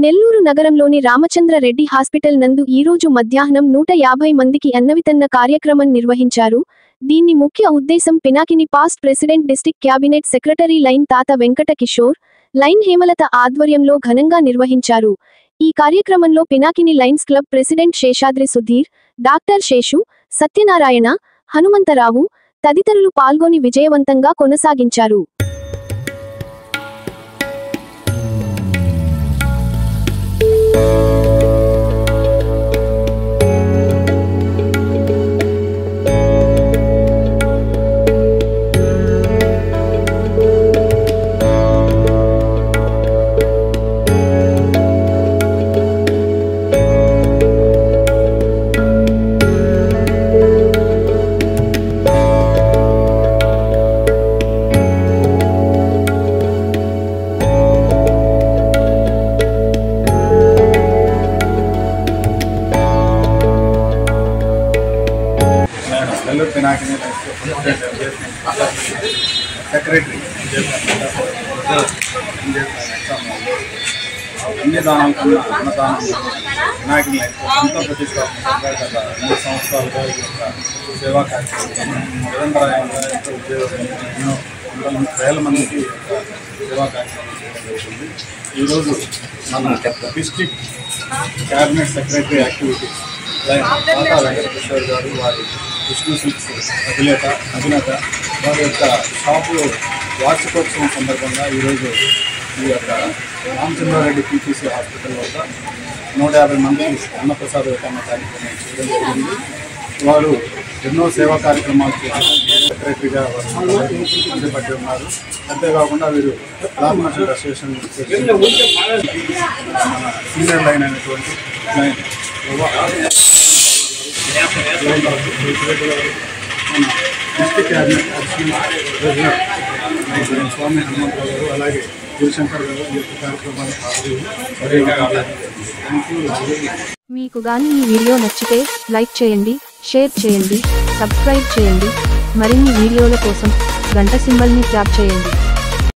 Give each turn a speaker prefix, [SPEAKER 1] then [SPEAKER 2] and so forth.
[SPEAKER 1] నెల్లూరు నగరంలోని రామచంద్ర రెడ్డి హాస్పిటల్ నందు ఈరోజు మధ్యాహ్నం 150 మందికి అన్నవితరణ కార్యక్రమం నిర్వహించారు. దీన్ని ముఖ్య ఉద్దేశం Pinakini past president district cabinet secretary line తాత వెంకట కిషోర్, లైన్ హేమలత ఆధ్వర్యంలో ఘనంగా నిర్వహించారు. ఈ కార్యక్రమంలో Pinakini Lions club president Seshadri Sudheer, doctor Seshu, Satyanarayana, Hanumantharao తదితరులు పాల్గొని విజయవంతంగా కొనసాగించారు.
[SPEAKER 2] నెల్లూరు పినాకిని సెక్రటరీ అన్ని దానాల కన్నా అన్నదానం పినాకిని ఎంతో ప్రతిష్టాత్మకంగా గత 2 సంవత్సరాలుగా ఈ యొక్క సేవా కార్యక్రమం నిరంతరాయంగా ఎంతో ఉద్యోగం వేల మందికి సేవా కార్యక్రమం చేయడం జరుగుతుంది. ఈరోజు మన డిస్ట్రిక్ట్ క్యాబినెట్ సెక్రటరీ యాక్టివిటీస్ తాత వెంకట కిషోర్ గారు, వారి విష్ణు సిల్క్స్ అధినేత వారి యొక్క షాపు వార్షికోత్సవం సందర్భంగా ఈరోజు ఈ యొక్క రామచంద్రారెడ్డి పీటీసీ హాస్పిటల్ వద్ద 150 మందికి అన్నప్రసాద వితరణ కార్యక్రమం చేయడం జరిగింది. వారు ఎన్నో సేవా కార్యక్రమాలు సెక్రటరీగా చేపట్టి ఉన్నారు. అంతేకాకుండా వీరు block merchant association senior Lion అయినటువంటి Lion district cabinet president Swamy Hanumantharao గారు, అలాగే శివశంకర్ గారు ఈ యొక్క కార్యక్రమాన్ని
[SPEAKER 1] మీకు గాని ఈ వీడియో నచ్చితే లైక్ చేయండి, షేర్ చేయండి, సబ్స్క్రైబ్ చేయండి. మరిన్ని వీడియోల కోసం గంట సింబల్ని ట్యాప్ చేయండి.